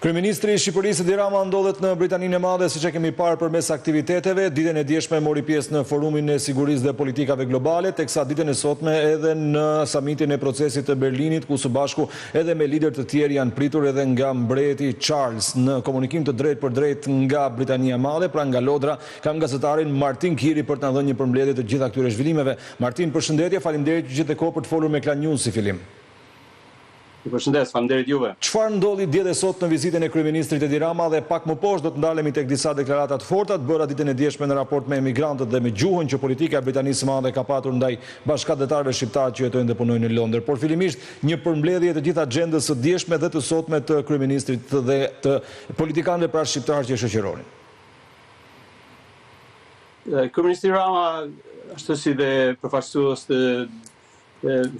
Kryeministri i Shqipërisë Edi Rama ndodhet në Britaninë e Madhe, siç e kemi parë përmes aktiviteteve. Ditën e djeshme mori pjesë në Forumin e Sigurisë dhe Politikave Globale, teksa ditën e sotme edhe në samitin e procesit të Berlinit, ku së bashku edhe me lider të tjerë janë pritur edhe nga mbreti Charles. Në komunikim të drejt për drejt nga Britania e Madhe, pra nga Lodra, kam gazetarin Martin Kiri për të na dhënë një përmbledhje të gjitha këtyre zhvillimeve. Martin, përshëndetje, faleminderit që gjete kohë për të folur me Klan News si fillim. Përshëndes, faleminderit juve. Çfarë ndodhi dje dhe sot në vizitën e kryeministrit Edi Rama dhe pak më poshtë do të ndalemi tek disa deklarata të forta të bëra ditën e djeshme në raport me emigrantët dhe me gjuhën që politika e Britanisë së Madhe ka patur ndaj bashkëdhetarëve shqiptar që jetojnë dhe punojnë në Londër. Por fillimisht një përmbledhje të gjithë agjendës së djeshme dhe të sotme të kryeministrit dhe të politikanëve pra shqiptar që e shoqëronin. Kryeministri Rama, ashtu si dhe përfaqësues të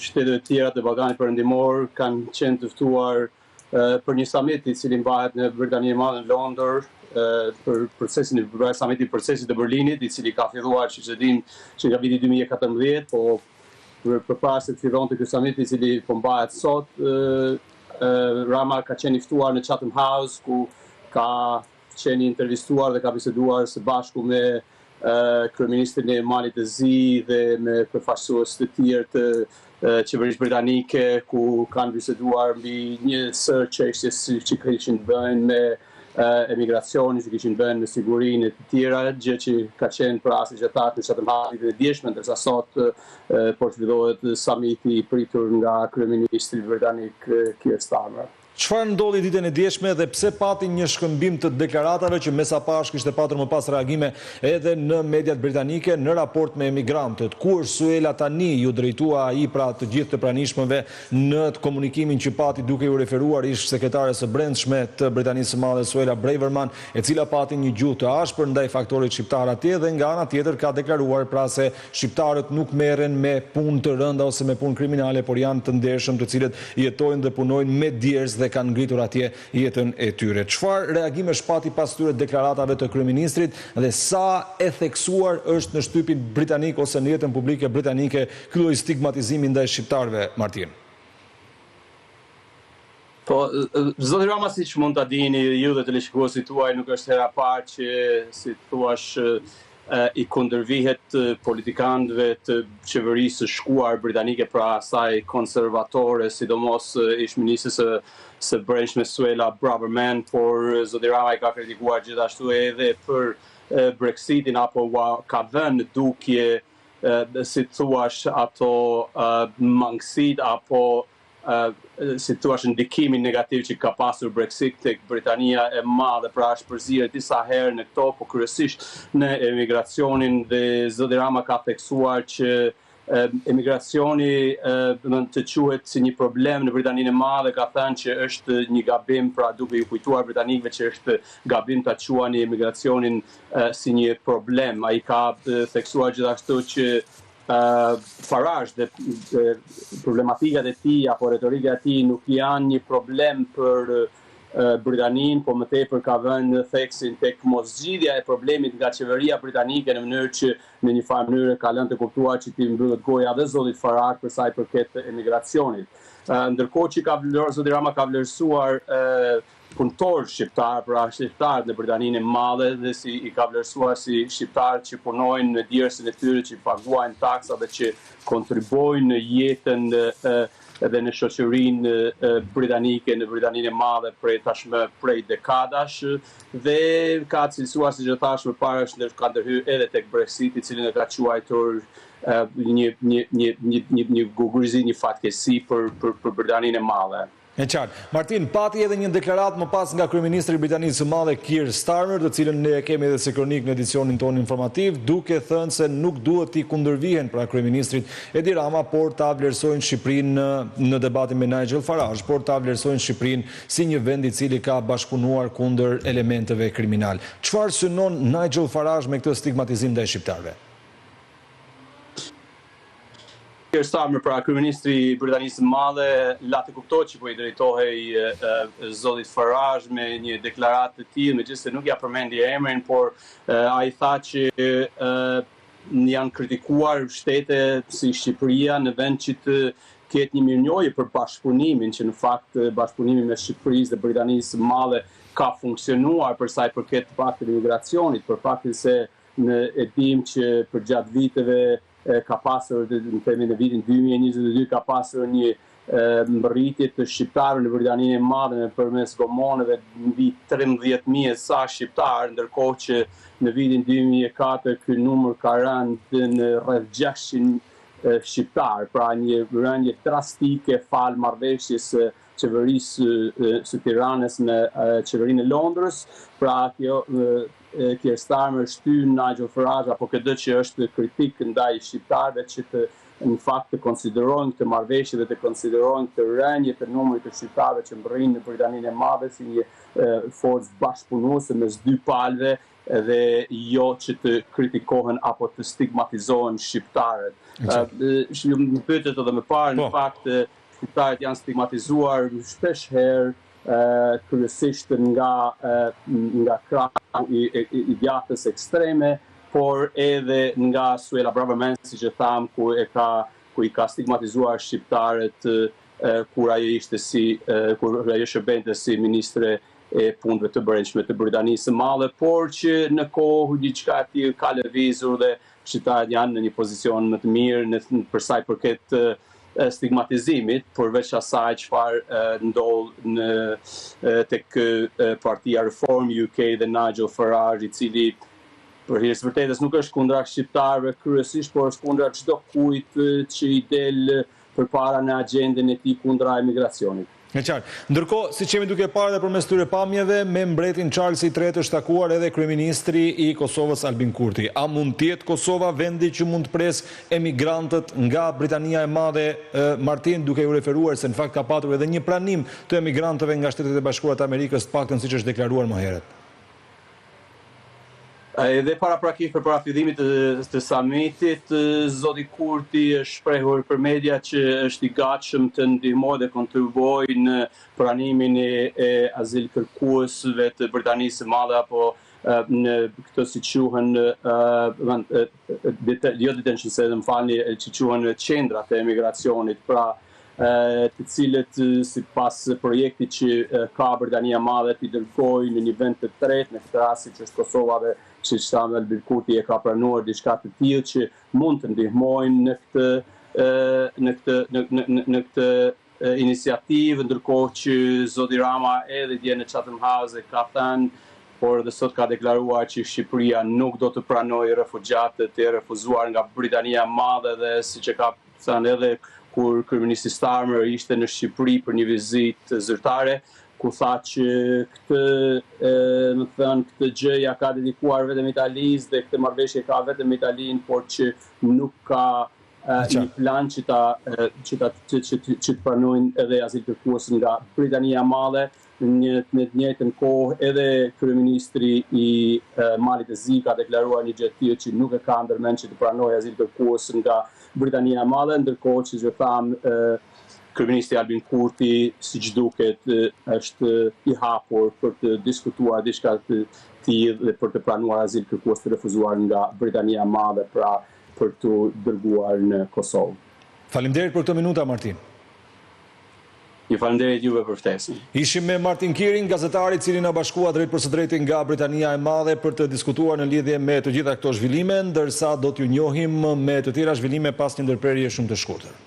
shtetet e tjera të Ballkanit Perëndimor kanë qenë të ftuar për një samit i cili mbahet në Britaninë e Madhe në Londër për procesin e samitit procesit të Berlinit, i cili ka filluar siç e dim që nga viti 2014, po përpara se të fillonte ky samit i cili po mbahet sot, Rama ka qenë i ftuar në Chatham House, ku ka qenë intervistuar dhe ka biseduar së bashku me kryeministrin e Malit të Zi dhe me përfaqësues të tjerë të qeverisë britanike, ku kanë biseduar mbi një sër çështje që kishin të bëjnë me emigracionin, që kishin të bëjnë me sigurinë e të tjera, gjë që ka qenë për rast gjatë në Chatham House ditën e djeshme, ndërsa sot po zhvillohet samiti i pritur nga kryeministri britanik Keir Starmer. Çfarë ndodhi ditën e djeshme dhe pse pati një shkëmbim të deklaratave që mesapash kishte patur më pas reagime edhe në mediat britanike në raport me emigrantët? Ku është Suela tani? Ju drejtua ai pra të gjithë të pranishmëve në komunikimin që pati duke ju referuar ish sekretare së brendshme të Britanisë së Madhe Suela Braverman, e cila pati një gjuhë të ashpër ndaj faktorit shqiptar atje dhe nga ana tjetër ka deklaruar pra se shqiptarët nuk merren me punë të rënda ose me punë kriminale, por janë të ndershëm, të cilët jetojnë dhe punojnë me djerz dhe kanë ngritur atje jetën e tyre. Çfarë reagime shpati pas këtyre deklaratave të kryeministrit dhe sa e theksuar është në shtypin britanik ose në jetën publike britanike ky lloj stigmatizimi ndaj shqiptarëve, Martin? Po, zoti Rama, siç mund ta dini ju dhe teleshikuesit tuaj, nuk është hera parë që si thuash i kundërvihet politikanëve të qeverisë së shkuar britanike, pra asaj konservatore, sidomos ish-ministrisë së brendshme Suela Braverman, por zoti Rama i ka kritikuar gjithashtu edhe për Brexitin, apo ka vënë dukje, si thuash, ato mangësitë apo si thuash ndikimin negativ që ka pasur Brexit tek Britania e Madhe, pra është përzierë disa herë në këto, po kryesisht në emigracionin, dhe zoti Rama ka theksuar që emigracioni të quhet si një problem në Britaninë e Madhe, ka thënë që është një gabim, pra duke ju kujtuar britanikëve që është gabim ta quani emigracionin si një problem. Ai ka theksuar gjithashtu që Farage dhe problematikat e tij apo retorika e tij nuk janë një problem për Britaninë, po më tepër ka vënë theksin tek moszgjidhja e problemit nga qeveria britanike, në mënyrë që në një farë mënyrë ka lënë të kuptuar që ti mbyllet goja dhe zotit Farage për sa i përket emigracionit. Ndërkohë që zoti Rama ka vlerësuar punëtor shqiptar, pra shqiptarët në Britaninë e Madhe, dhe si i ka vlerësuar si shqiptarët që punojnë në djersën e tyre, që paguajnë taksa dhe që kontribojnë në jetën edhe në shoqërinë britanike në Britaninë e Madhe prej dekadash, dhe ka cilësuar, siç e thash më parë, ka ndërhyrë edhe tek Brexit, i cili ka quajtur një gugurizi, një fatkeqësi për Britaninë e Madhe. E qartë. Martin, pati edhe një deklaratë më pas nga kryeministri i Britanisë së Madhe Keir Starmer, të cilën ne kemi edhe si kronik në edicionin tonë informativ, duke thënë se nuk duhet t'i kundërvihen pra kryeministrit Edi Rama, por ta vlerësojnë Shqipërinë në debatin me Nigel Farage, por ta vlerësojnë Shqipërinë si një vend i cili ka bashkëpunuar kundër elementeve kriminal. Çfarë synon Nigel Farage me këtë stigmatizim ndaj shqiptarëve? Keir Starmer, pra kryeministri i Britanisë së Madhe, la të kuptohet që po i drejtohej zotit Farage me një deklaratë të tillë, megjithëse nuk ja përmendi emrin, por ai tha që janë kritikuar shtete si Shqipëria në vend që ketë një mirënjohje për bashkëpunimin, që në fakt bashkëpunimi me Shqipërisë dhe Britanisë së Madhe ka funksionuar për sa i përket faktit të imigracionit, për faktin se e dim që për gjatë viteve ka pasur, në vitin 2022 ka pasur një mbërritje të shqiptarëve në Britaninë e Madhe përmes gomoneve mbi 13.000 sa shqiptarë, ndërkohë që në vitin 2004 ky numër ka rënë në rreth 600 shqiptarë, pra një rënje drastike fal marrëveshjes së qeverisë së Tiranës me qeverinë e Londrës, pra kjo Keir Starmer shtyn Nigel Farage apo këtë që është kritik ndaj shqiptarëve që në fakt të konsiderojnë këtë marrëveshje dhe të konsiderojnë këtë rënje të numrit të shqiptarëve që mbërrinë në Britaninë e Madhe si një forcë bashkëpunuese mes dy palëve dhe jo që të kritikohen apo të stigmatizohen shqiptarët. Më pyetët edhe më parë, në fakt shqiptarët janë stigmatizuar shpesh herë kryesisht nga krahu i djathtës ekstreme, por edhe nga Suela Braverman, si që tham, ku i ka stigmatizuar shqiptarët kur ajo shërbente si ministre e punëve të brendshme të Britanisë së Madhe, por që në kohë diçka e tillë ka lëvizur dhe shqiptarët janë në një pozicion më të mirë për sa i përket stigmatizimit, përveç asaj çfarë ndodh tek Partia Reform UK dhe Nigel Farage, i cili për hir të vërtetës nuk është kundra shqiptarëve kryesisht, por është kundra çdo kujt që i del përpara në agjendën e tij kundra emigracionit. E qartë. Ndërkohë, siç jemi duke parë dhe përmes këtyre pamjeve, me mbretin Charles III është takuar edhe kryeministri i Kosovës Albin Kurti. A mund të jetë Kosova vendi që mund të presë emigrantët nga Britania e Madhe, Martin, duke u referuar se në fakt ka patur edhe një pranim të emigrantëve nga Shtetet e Bashkuara të Amerikës, të paktën siç është deklaruar më herët? Edhe para fillimit të summitit, zoti Kurti është shprehur për media që është i gatshëm të ndihmojë dhe kontribuojë në pranimin e azilkërkuesve të Britanisë së Madhe apo në këto si quhen jo detention center, më falni, që quhen qendrat e emigracionit, pra të cilët sipas projektit që ka Britania e Madhe t'i dërgojë në një vend të tretë, në këtë rast që është Kosova dhe që Albin Albin Kurti e ka pranuar diçka të tillë që mund të ndihmojnë në këtë iniciativë, ndërkohë që zoti Rama edhe dje në Chatham House ka thënë, por edhe sot ka deklaruar që Shqipëria nuk do të pranojë refugjatët e refuzuar nga Britania e Madhe, dhe siç e ka thënë edhe kur kryeministri Starmer ishte në Shqipëri për një vizitë zyrtare, ku tha që këtë gjë ja ka dedikuar vetëm Italisë dhe këtë marrëveshje ka vetëm Italinë, por që nuk ka një plan që të pranojnë edhe azilkërkues nga Britania e Madhe. Në të njëjtën kohë edhe kryeministri i Malit të Zi ka deklaruar një gjë të tillë që nuk e ka ndërmend që të pranojë azilkërkues nga Britania e Madhe, ndërkohë që thamë kryeministri Albin Kurti, siç duket, është i hapur për të diskutuar diçka të tillë dhe për të pranuar azilkërkues të refuzuar nga Britania e Madhe, pra për të dërguar në Kosovë. Faleminderit për këtë minuta, Martin. Ju falenderit juve për ftesën. Ishim me Martin Kirin, gazetari i cili na bashkua drejt për së drejti nga Britania e Madhe për të diskutuar në lidhje me të gjitha këto zhvillime, ndërsa do t'ju njohim me të tjera zhvillime pas një ndërprerje shumë të shkurtër.